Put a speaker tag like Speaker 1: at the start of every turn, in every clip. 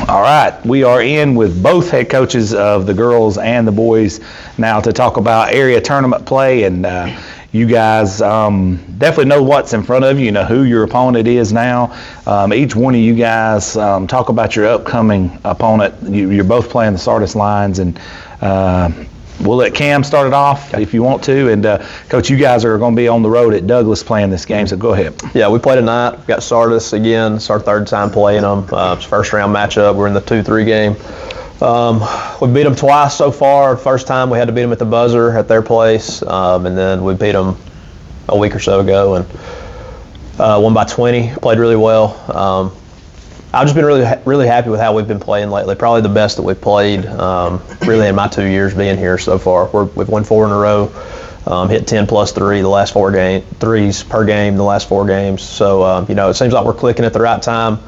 Speaker 1: All right, we are in with both head coaches of the girls and the boys now to talk about area tournament play, and you guys definitely know what's in front of you. You know who your opponent is now. Each one of you guys talk about your upcoming opponent. You're both playing the Sardis Lions, and we'll let Cam start it off if you want to. And Coach, you guys are going to be on the road at Douglas playing this game, so go ahead.
Speaker 2: Yeah, we play tonight. We've got Sardis again. It's our third time playing them. It's a first round matchup. We're in the 2-3 game. We beat them twice so far. First time we had to beat them at the buzzer at their place, and then we beat them a week or so ago and won by 20. Played really well. I've just been really happy with how we've been playing lately. Probably the best that we've played really in my 2 years being here so far. We've won 4 in a row, hit 10 plus 3 the last 4 threes per game the last 4 games. So it seems like we're clicking at the right time,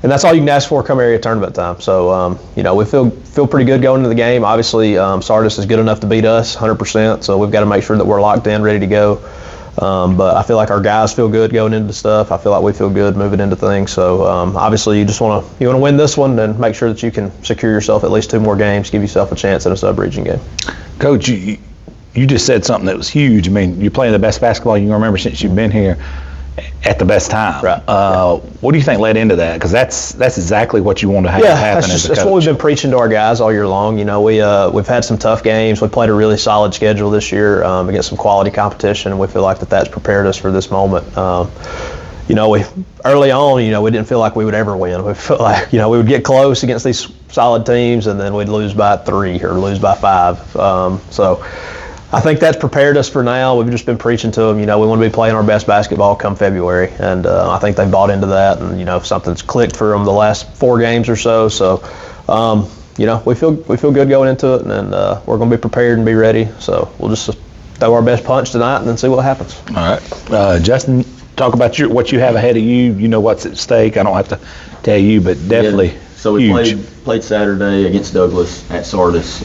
Speaker 2: and that's all you can ask for come area tournament time. So we feel pretty good going into the game. Obviously, Sardis is good enough to beat us 100%. So we've got to make sure that we're locked in, ready to go. But I feel like our guys feel good going into stuff. I feel like we feel good moving into things. So obviously you just want to win this one and make sure that you can secure yourself at least 2 more games, give yourself a chance in a sub-region game.
Speaker 1: Coach, you just said something that was huge. I mean, you're playing the best basketball you can remember since you've been here at the best time.
Speaker 2: Right.
Speaker 1: What do you think led into that? Because that's exactly what you want to have happen as a coach.
Speaker 2: That's what we've been preaching to our guys all year long. We've had some tough games. We played a really solid schedule this year against some quality competition, and we feel like that's prepared us for this moment. We early on, we didn't feel like we would ever win. We felt like, we would get close against these solid teams, and then we'd lose by 3 or lose by 5. So I think that's prepared us for now. We've just been preaching to them, we want to be playing our best basketball come February, and I think they've bought into that, and if something's clicked for them the last 4 games or so. So we feel good going into it, and we're going to be prepared and be ready. So we'll just throw our best punch tonight and then see what happens.
Speaker 1: All right, Justin, talk about what you have ahead of you. You know what's at stake. I don't have to tell you, but definitely.
Speaker 3: Yeah. So we played Saturday against Douglas at Sardis.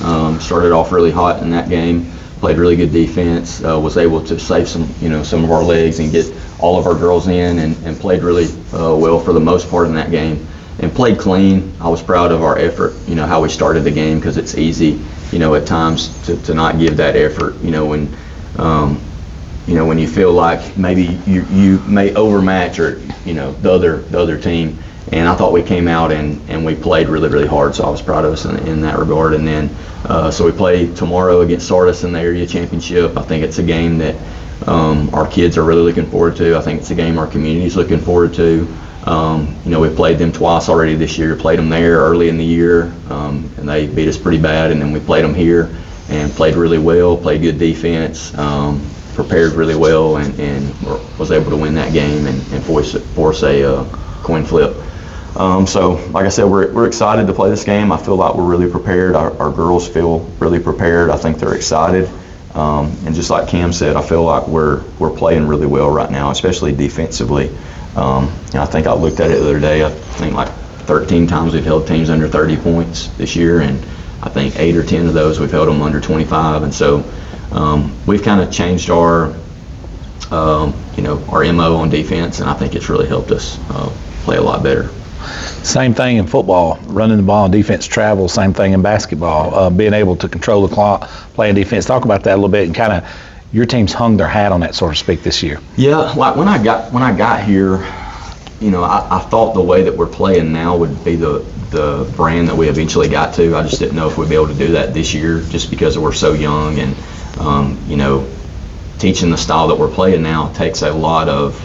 Speaker 3: Started off really hot in that game. Played really good defense. Was able to save some of our legs and get all of our girls in, and played really well for the most part in that game. And played clean. I was proud of our effort. How we started the game, because it's easy, at times to not give that effort. When you feel like maybe you may overmatch or the other team. And I thought we came out and we played really, really hard, so I was proud of us in that regard. And then, so we play tomorrow against Sardis in the area championship. I think it's a game that our kids are really looking forward to. I think it's a game our community's looking forward to. We played them twice already this year. Played them there early in the year, and they beat us pretty bad. And then we played them here and played really well, played good defense, prepared really well, and was able to win that game and force a coin flip. So, like I said, we're excited to play this game. I feel like we're really prepared. Our girls feel really prepared. I think they're excited. And just like Cam said, I feel like we're playing really well right now, especially defensively. I think I looked at it the other day. I think like 13 times we've held teams under 30 points this year, and I think 8 or 10 of those we've held them under 25. And so we've kind of changed our MO on defense, and I think it's really helped us play a lot better.
Speaker 1: Same thing in football, running the ball and defense travel. Same thing in basketball, being able to control the clock, playing defense. Talk about that a little bit, and kind of your team's hung their hat on that, so to speak, this year.
Speaker 3: Yeah, like when I got here, I thought the way that we're playing now would be the brand that we eventually got to. I just didn't know if we'd be able to do that this year, just because we're so young, and teaching the style that we're playing now takes a lot of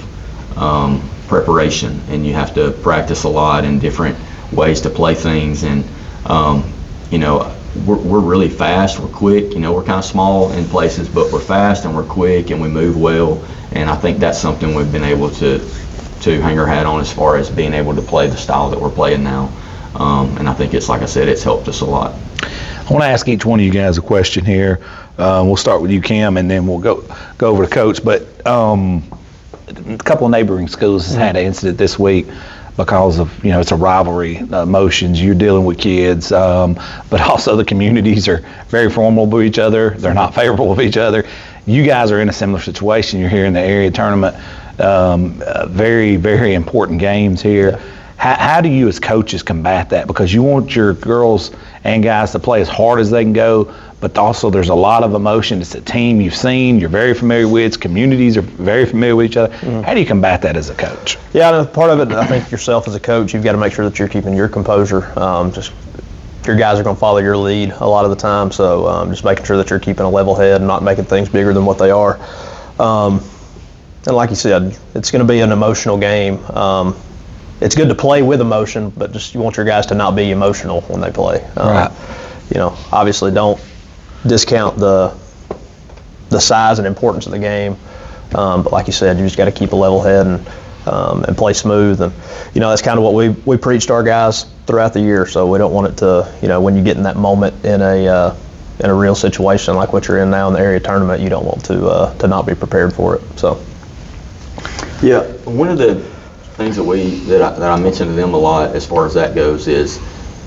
Speaker 3: preparation, and you have to practice a lot in different ways to play things. And we're really fast, we're quick, we're kind of small in places, but we're fast and we're quick and we move well, and I think that's something we've been able to hang our hat on as far as being able to play the style that we're playing now. And I think it's, like I said, it's helped us a lot.
Speaker 1: I want to ask each one of you guys a question here. We'll start with you, Cam, and then we'll go over to Coach. But a couple of neighboring schools has had an incident this week because of, it's a rivalry, emotions. You're dealing with kids, but also the communities are very formal with each other. They're not favorable with each other. You guys are in a similar situation. You're here in the area tournament. Very, very important games here. How do you as coaches combat that? Because you want your girls and guys to play as hard as they can go, but also there's a lot of emotion. It's a team you've seen, you're very familiar with, communities are very familiar with each other. How do you combat that as a coach?
Speaker 2: Yeah, and part of it, I think yourself as a coach, you've got to make sure that you're keeping your composure. Just your guys are going to follow your lead a lot of the time, so just making sure that you're keeping a level head and not making things bigger than what they are. And like you said, it's going to be an emotional game. It's good to play with emotion, but just you want your guys to not be emotional when they play.
Speaker 1: Right.
Speaker 2: You know, obviously don't discount the size and importance of the game, but like you said, you just got to keep a level head and play smooth. And you know, that's kind of what we preach to our guys throughout the year. So we don't want it to, you know, when you get in that moment in a real situation like what you're in now in the area tournament, you don't want to not be prepared for it. So.
Speaker 3: Yeah, one of the things that I mentioned to them a lot as far as that goes is,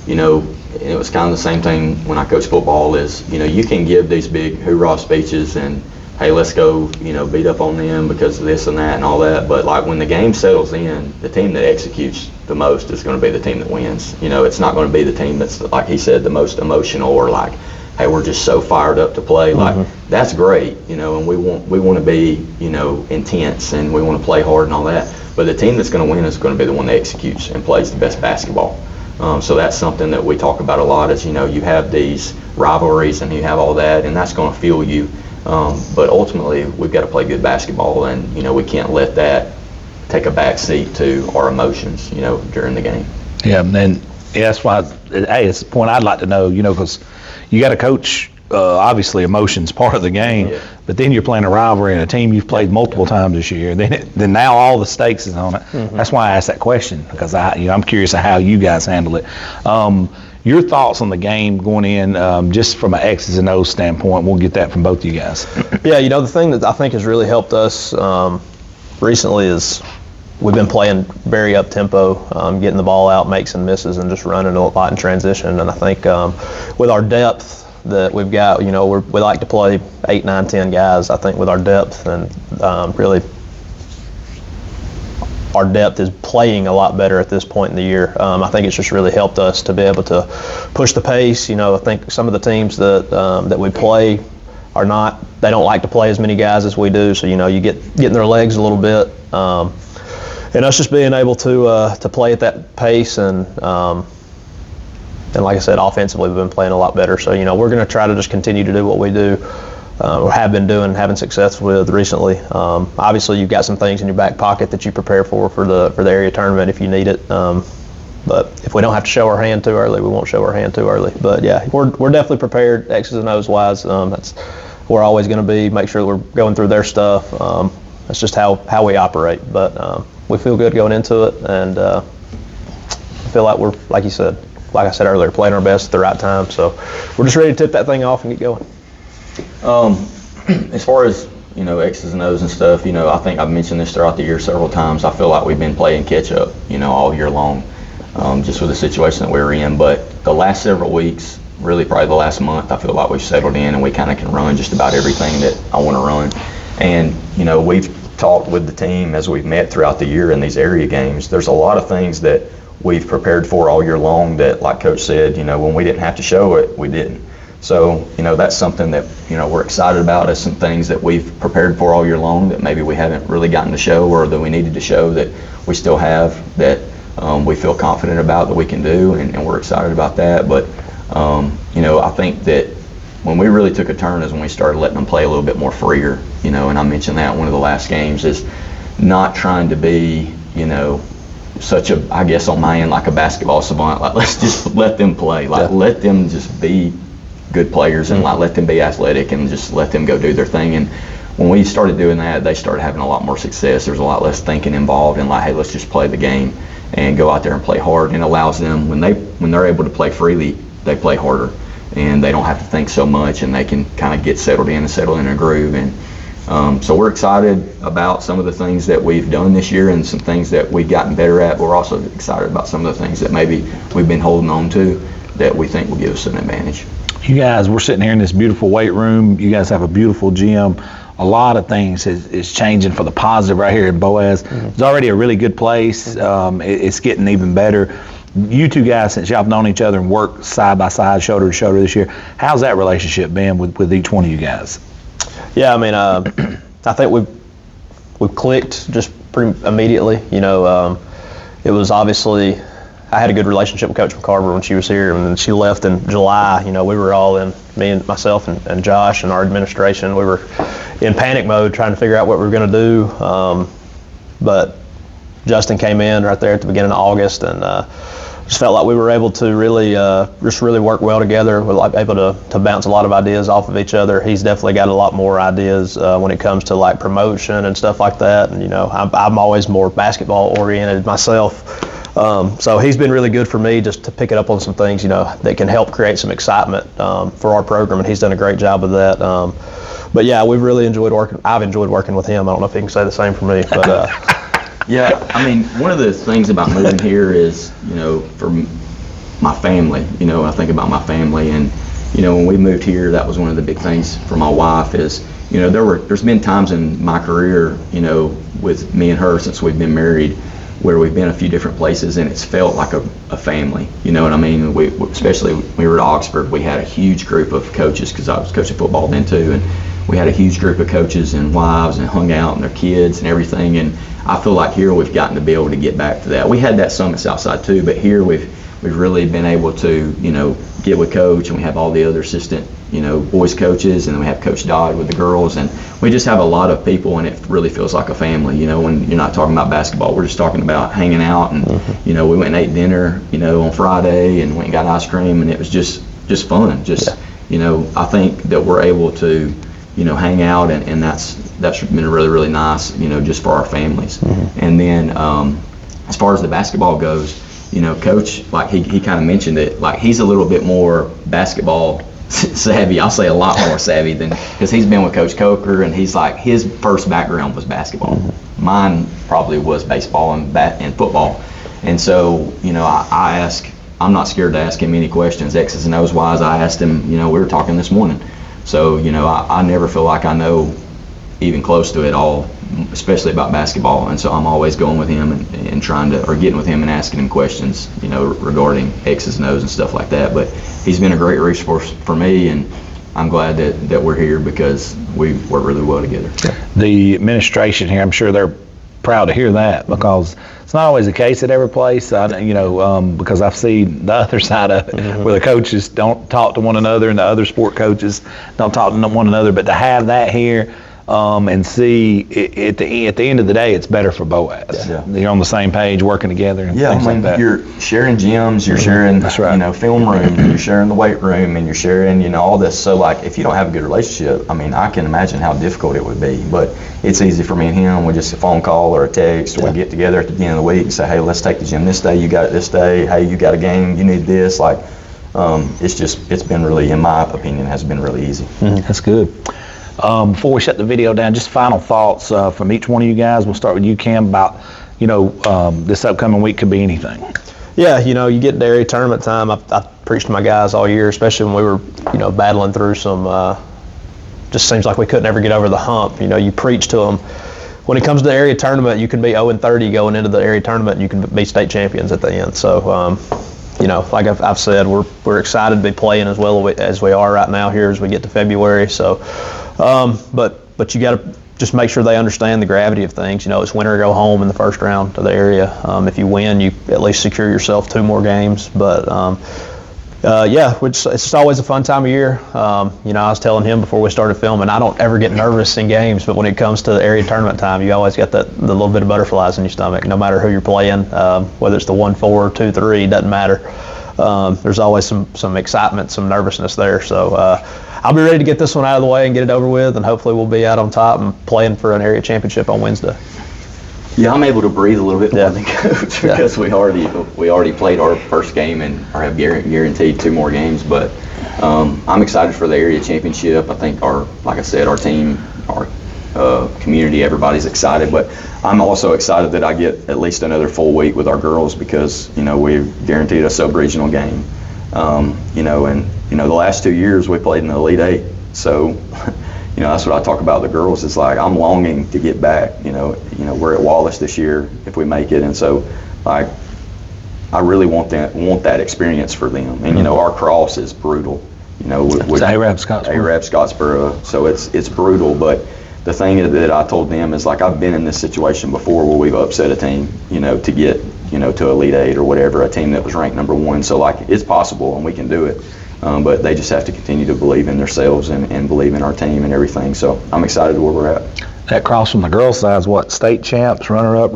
Speaker 3: you know, and it was kind of the same thing when I coached football is, you know, you can give these big hoorah speeches and, hey, let's go, you know, beat up on them because of this and that and all that. But like when the game settles in, the team that executes the most is going to be the team that wins. You know, it's not going to be the team that's, like he said, the most emotional or like, hey, we're just so fired up to play. Like, that's great, you know, and we want to be, you know, intense and we want to play hard and all that. But the team that's going to win is going to be the one that executes and plays the best basketball. So that's something that we talk about a lot is, you know, you have these rivalries and you have all that, and that's going to fuel you. But ultimately, we've got to play good basketball, and, you know, we can't let that take a back seat to our emotions, you know, during the game.
Speaker 1: Yeah, and that's why, hey, it's the point I'd like to know, you know, because you got to coach, obviously emotion's part of the game, but then you're playing a rivalry and a team you've played multiple times this year. Then now all the stakes is on it. That's why I asked that question, because I'm curious of how you guys handle it. Your thoughts on the game going in, just from an X's and O's standpoint, we'll get that from both of you guys.
Speaker 2: Yeah, you know, the thing that I think has really helped us recently is we've been playing very up-tempo, getting the ball out, makes and misses, and just running a lot in transition. And I think with our depth that we've got, you know, we like to play 8, 9, 10 guys. I think with our depth and really our depth is playing a lot better at this point in the year. I think it's just really helped us to be able to push the pace. You know, I think some of the teams that we play are not, they don't like to play as many guys as we do. So, you know, you get in their legs a little bit. And us just being able to play at that pace and like I said, offensively we've been playing a lot better. So, you know, we're going to try to just continue to do what we do or have been doing and having success with recently. Obviously, you've got some things in your back pocket that you prepare for the area tournament if you need it. But if we don't have to show our hand too early, we won't show our hand too early. But yeah, we're definitely prepared, X's and O's wise. That's we're always going to be. Make sure that we're going through their stuff. That's just how we operate. But we feel good going into it, and I feel like we're, like I said earlier, playing our best at the right time. So we're just ready to tip that thing off and get going.
Speaker 3: As far as, you know, X's and O's and stuff, you know, I think I've mentioned this throughout the year several times. I feel like we've been playing catch up, you know, all year long, just with the situation that we were in. But the last several weeks, really probably the last month, I feel like we've settled in and we kind of can run just about everything that I want to run. And, you know, we've talked with the team as we've met throughout the year in these area games. There's a lot of things that we've prepared for all year long that, like Coach said, you know, when we didn't have to show it, we didn't. So, you know, that's something that, you know, we're excited about. It's some things that we've prepared for all year long that maybe we haven't really gotten to show or that we needed to show that we still have that we feel confident about that we can do, and we're excited about that. But, you know, I think that when we really took a turn is when we started letting them play a little bit more freer, you know, and I mentioned that one of the last games is not trying to be, you know, such a, I guess on my end, like a basketball savant. Like, let's just let them play. Like, let them just be good players and like let them be athletic and just let them go do their thing. And when we started doing that, they started having a lot more success. There's a lot less thinking involved and like, hey, let's just play the game and go out there and play hard. And it allows them, when they're able to play freely, they play harder and they don't have to think so much and they can kind of get settled in and settle in a groove. And so we're excited about some of the things that we've done this year and some things that we've gotten better at. But we're also excited about some of the things that maybe we've been holding on to that we think will give us an advantage.
Speaker 1: You guys, we're sitting here in this beautiful weight room. You guys have a beautiful gym. a lot of things is changing for the positive right here in Boaz. It's already a really good place. It's getting even better. You two guys, since y'all have known each other and worked side by side, shoulder to shoulder this year, how's that relationship been with each one of you guys?
Speaker 2: Yeah, I mean, I think we've clicked just pretty immediately. It was obviously, I had a good relationship with Coach McCarver when she was here, and then she left in July. We were all in, me and myself and Josh and our administration, we were in panic mode trying to figure out what we were going to do. But Justin came in right there at the beginning of August, and just felt like we were able to really work well together. We're able to bounce a lot of ideas off of each other. He's definitely got a lot more ideas when it comes to like promotion and stuff like that. And I'm always more basketball oriented myself. So he's been really good for me just to pick it up on some things, that can help create some excitement for our program, and he's done a great job of that. But yeah, we've really enjoyed working. I've enjoyed working with him. I don't know if he can say the same for me, but.
Speaker 3: Yeah, I mean, one of the things about moving here is, for my family, I think about my family, and, when we moved here, that was one of the big things for my wife is, there's been times in my career, with me and her since we've been married, where we've been a few different places, and it's felt like a family, you know what I mean? Especially when we were at Oxford, we had a huge group of coaches, because I was coaching football then too, and we had a huge group of coaches and wives and hung out and their kids and everything, and I feel like here we've gotten to be able to get back to that. We had that some at Southside too, but here we've really been able to, get with Coach, and we have all the other assistant, boys coaches, and then we have Coach Dodd with the girls, and we just have a lot of people, and it really feels like a family, when you're not talking about basketball, we're just talking about hanging out, and, we went and ate dinner, on Friday, and went and got ice cream, and it was just fun. I think that we're able to, hang out, and that's been really, really nice, just for our families. And then as far as the basketball goes, Coach, like he kind of mentioned it, like he's a little bit more basketball savvy. I'll say a lot more savvy because he's been with Coach Coker, and he's like, his first background was basketball. Mine probably was baseball and football. And so, I'm not scared to ask him any questions, X's and O's wise. I asked him, we were talking this morning. So, I never feel like I know even close to it all, especially about basketball. And so I'm always going with him and trying to, or getting with him and asking him questions, regarding X's and O's and stuff like that. But he's been a great resource for me, and I'm glad that we're here because we work really well together.
Speaker 1: The administration here, I'm sure they're proud to hear that, because it's not always the case at every place, because I've seen the other side of it, where the coaches don't talk to one another and the other sport coaches don't talk to one another. But to have that here, and see at the end of the day, it's better for Boaz. Yeah. You're on the same page, working together, and things like that.
Speaker 3: You're sharing gyms, you're sharing,
Speaker 1: That's right.
Speaker 3: Film room, you're sharing the weight room, and you're sharing, all this. So, like, if you don't have a good relationship, I can imagine how difficult it would be. But it's easy for me and him. We just a phone call or a text, or we get together at the beginning of the week and say, hey, let's take the gym this day. You got it this day. Hey, you got a game. You need this. Like, it's been really, in my opinion, has been really easy.
Speaker 1: That's good. Before we shut the video down, just final thoughts from each one of you guys. We'll start with you, Cam, about, this upcoming week could be anything.
Speaker 2: Yeah, you get to area tournament time. I preached to my guys all year, especially when we were, battling through some, just seems like we couldn't ever get over the hump. You preach to them. When it comes to the area tournament, you can be 0-30 going into the area tournament, and you can be state champions at the end. So, like I've said, we're excited to be playing as well as we are right now here as we get to February. So, but you got to just make sure they understand the gravity of things. It's win or go home in the first round of the area. If you win, you at least secure yourself 2 more games. But it's just always a fun time of year. I was telling him before we started filming, I don't ever get nervous in games, but when it comes to the area tournament time, you always got the little bit of butterflies in your stomach, no matter who you're playing, whether it's the 1-4, 2-3, doesn't matter. There's always some excitement, some nervousness there. So I'll be ready to get this one out of the way and get it over with, and hopefully we'll be out on top and playing for an area championship on Wednesday.
Speaker 3: Yeah, I'm able to breathe a little bit more than Coach because we already played our first game and have guaranteed 2 more games. But I'm excited for the area championship. I think like I said, our team, our community, everybody's excited. But I'm also excited that I get at least another full week with our girls because we've guaranteed a sub-regional game. And the last 2 years we played in the Elite 8. So that's what I talk about the girls. It's like I'm longing to get back. We're at Wallace this year if we make it, and so like I really want that experience for them. And our cross is brutal.
Speaker 1: It's Arab Scottsboro.
Speaker 3: Arab Scottsboro. So it's brutal, but the thing that I told them is like I've been in this situation before where we've upset a team, to get to Elite Eight or whatever, a team that was ranked number 1. So like it's possible and we can do it. But they just have to continue to believe in themselves and believe in our team and everything. So I'm excited where we're at.
Speaker 1: That cross from the girls' side is what? State champs, runner-up,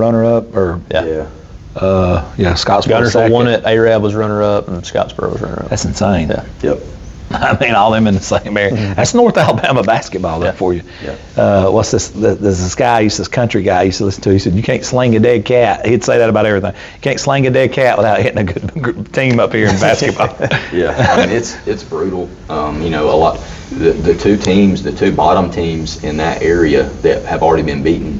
Speaker 1: or
Speaker 2: Yeah.
Speaker 1: Scottsboro
Speaker 2: Gunners
Speaker 1: second.
Speaker 2: won it. Arab was runner-up, and Scottsboro was runner-up.
Speaker 1: That's insane.
Speaker 2: Yeah.
Speaker 3: Yep.
Speaker 1: I mean, all them in the same area. That's North Alabama basketball there for you.
Speaker 3: Yeah.
Speaker 1: What's this? There's this guy, this country guy I used to listen to. He said, you can't sling a dead cat. He'd say that about everything. You can't sling a dead cat without hitting a good team up here in basketball.
Speaker 3: Yeah, I mean, it's brutal. A lot, the two bottom teams in that area that have already been beaten,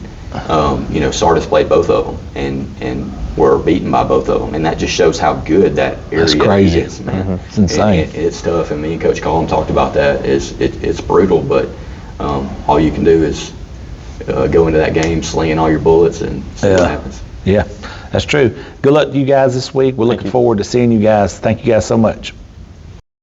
Speaker 3: Sardis played both of them and were beaten by both of them, and that just shows how good that area
Speaker 1: That's crazy.
Speaker 3: is, man.
Speaker 1: It's insane.
Speaker 3: It's tough, and me and Coach Collum talked about that. It's brutal, but all you can do is go into that game slinging all your bullets and see what happens.
Speaker 1: Yeah, that's true. Good luck to you guys this week. We're looking forward to seeing you guys. Thank you guys so much.